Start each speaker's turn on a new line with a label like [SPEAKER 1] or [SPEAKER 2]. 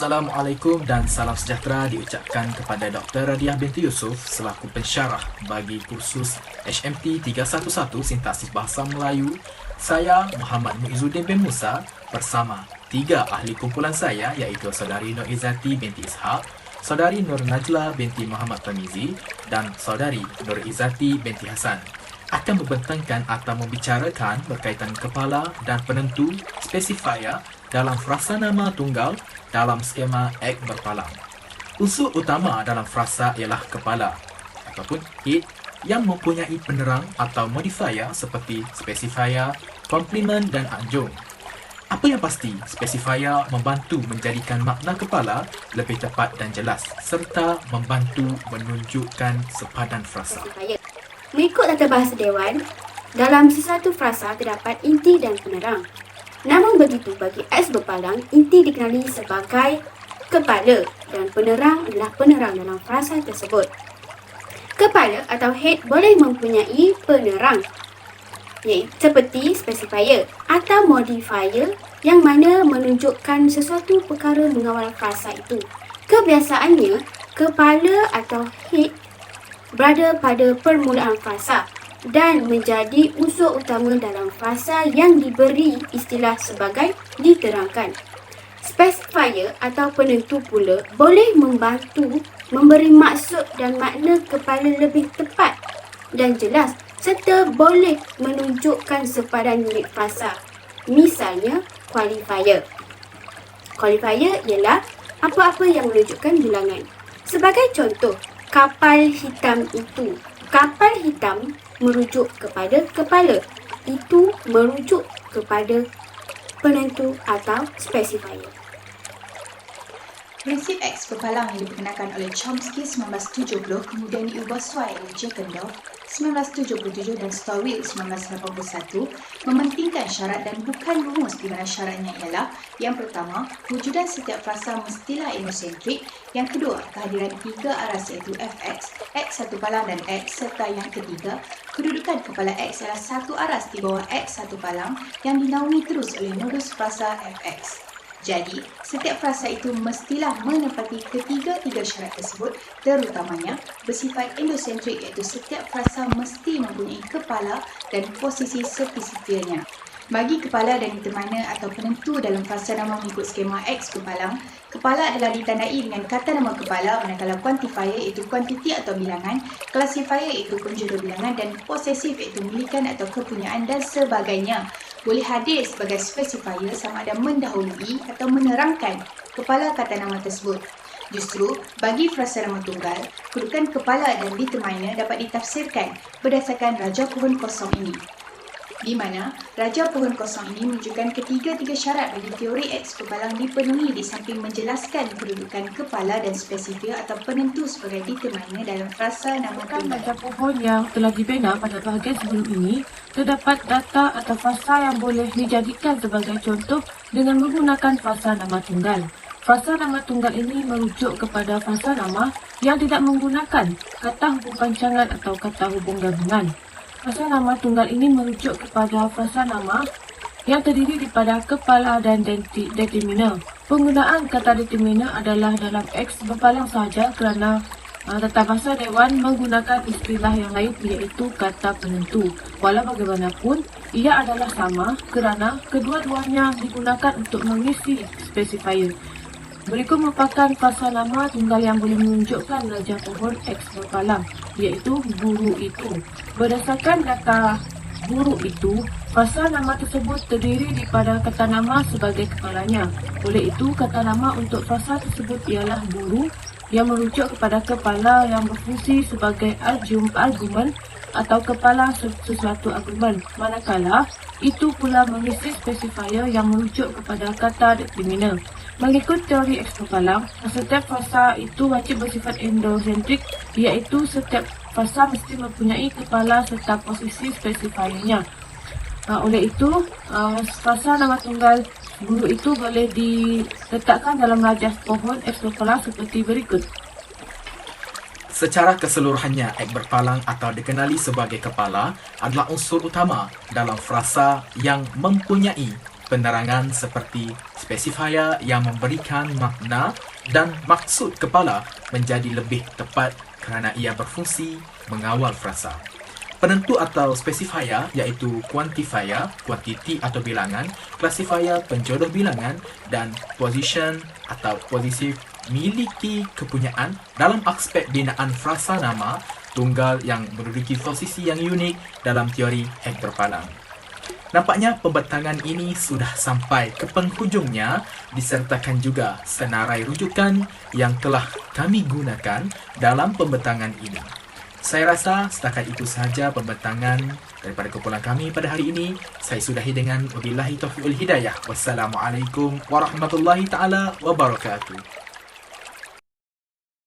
[SPEAKER 1] Assalamualaikum dan salam sejahtera diucapkan kepada Dr. Radiah binti Yusof selaku pensyarah bagi kursus HMT 311 Sintaksis Bahasa Melayu. Saya Muhammad Muizzuddin bin Musa bersama tiga ahli kumpulan saya iaitu Saudari Nur Izzati binti Ishaq, Saudari Nur Najla binti Muhammad Tamizi dan Saudari Nur Izzati binti Hasan akan membentangkan atau membicarakan berkaitan kepala dan penentu spesifier dalam frasa nama tunggal dalam skema X berpalang. Unsur utama dalam frasa ialah kepala ataupun head yang mempunyai penerang atau modifier seperti spesifier, komplement dan adjunct. Apa yang pasti, spesifier membantu menjadikan makna kepala lebih tepat dan jelas serta membantu menunjukkan sepadan frasa.
[SPEAKER 2] Mengikut tata bahasa Dewan, dalam sesuatu frasa terdapat inti dan penerang. Namun begitu, bagi X berpalang, inti dikenali sebagai kepala dan penerang adalah penerang dalam frasa tersebut. Kepala atau head boleh mempunyai penerang, iaitu seperti spesifier atau modifier yang mana menunjukkan sesuatu perkara mengawal frasa itu. Kebiasaannya, kepala atau head berada pada permulaan frasa dan menjadi unsur utama dalam frasa yang diberi istilah sebagai diterangkan. Spesifier atau penentu pula boleh membantu memberi maksud dan makna kepala lebih tepat dan jelas serta boleh menunjukkan sepadan unit frasa. Misalnya, qualifier. Qualifier ialah apa-apa yang menunjukkan bilangan. Sebagai contoh, kapal hitam itu. Kapal hitam merujuk kepada kepala. Itu merujuk kepada penentu atau spesifier.
[SPEAKER 3] Prinsip X berpalang yang diperkenalkan oleh Chomsky 1970 kemudian diubah suai oleh Jackendorf 1977 dan Stowell 1981 mementingkan syarat dan bukan rumus di mana syaratnya ialah yang pertama, wujudan setiap frasa mestilah endosentrik, yang kedua, kehadiran tiga aras iaitu Fx, X satu palang dan X serta yang ketiga, kedudukan kepala X ialah satu aras di bawah X satu palang yang dinaungi terus oleh nodus frasa Fx. Jadi, setiap frasa itu mestilah menepati ketiga-tiga syarat tersebut, terutamanya bersifat endosentrik iaitu setiap frasa mesti mempunyai kepala dan posisi spesifiernya. Bagi kepala dan determiner atau penentu dalam frasa nama mengikut skema X berpalang, kepala adalah ditandai dengan kata nama kepala, manakala quantifier iaitu kuantiti atau bilangan, classifier iaitu penjuru bilangan dan possessive iaitu milikan atau kepunyaan dan sebagainya boleh hadir sebagai spesifier sama ada mendahului atau menerangkan kepala kata nama tersebut. Justru, bagi frasa nama tunggal, kedudukan kepala dan determiner dapat ditafsirkan berdasarkan raja pohon kosong ini. Di mana raja pohon kosong ini menunjukkan ketiga-tiga syarat bagi teori X berpalang dipenuhi di samping menjelaskan kedudukan kepala dan spesifier atau penentu sebagai determiner dalam frasa nama tunggal.
[SPEAKER 4] Raja pohon yang telah dibina pada bahagian sebelum ini, terdapat data atau frasa yang boleh dijadikan sebagai contoh dengan menggunakan frasa nama tunggal. Frasa nama tunggal ini merujuk kepada frasa nama yang tidak menggunakan kata hubung pancangan atau kata hubung gabungan. Frasa nama tunggal ini merujuk kepada frasa nama yang terdiri daripada kepala dan determiner. Penggunaan kata determiner adalah dalam X berpalang sahaja kerana tata bahasa Dewan menggunakan istilah yang lain iaitu kata penentu. Walau bagaimanapun, ia adalah sama kerana kedua-duanya digunakan untuk mengisi spesifier. Berikut merupakan frasa nama tunggal yang boleh menunjukkan raja pohon X berpalang, iaitu guru itu. Berdasarkan data guru itu, frasa nama tersebut terdiri daripada kata nama sebagai kepalanya. Oleh itu, kata nama untuk frasa tersebut ialah guru yang merujuk kepada kepala yang berfungsi sebagai argumen atau kepala sesuatu argumen. Manakala, itu pula mengisi spesifier yang merujuk kepada kata determiner. Mengikut teori X berpalang, setiap frasa itu wajib bersifat endosentrik, iaitu setiap frasa mesti mempunyai kepala serta posisi spesifiernya. Oleh itu, frasa nama tunggal guru itu boleh diletakkan dalam raja pohon X berpalang seperti berikut.
[SPEAKER 1] Secara keseluruhannya, X berpalang atau dikenali sebagai kepala adalah unsur utama dalam frasa yang mempunyai penerangan seperti spesifier yang memberikan makna dan maksud kepala menjadi lebih tepat kerana ia berfungsi mengawal frasa. Penentu atau spesifier iaitu quantifier, kuantiti atau bilangan, classifier, penjodoh bilangan, dan position atau posisif miliki kepunyaan dalam aspek binaan frasa nama tunggal yang menduduki posisi yang unik dalam teori hek berpalang. Nampaknya pembentangan ini sudah sampai ke penghujungnya, disertakan juga senarai rujukan yang telah kami gunakan dalam pembentangan ini. Saya rasa setakat itu sahaja pembentangan daripada kumpulan kami pada hari ini. Saya sudahi dengan wabillahi taufiq wal hidayah. Wassalamualaikum warahmatullahi taala wabarakatuh.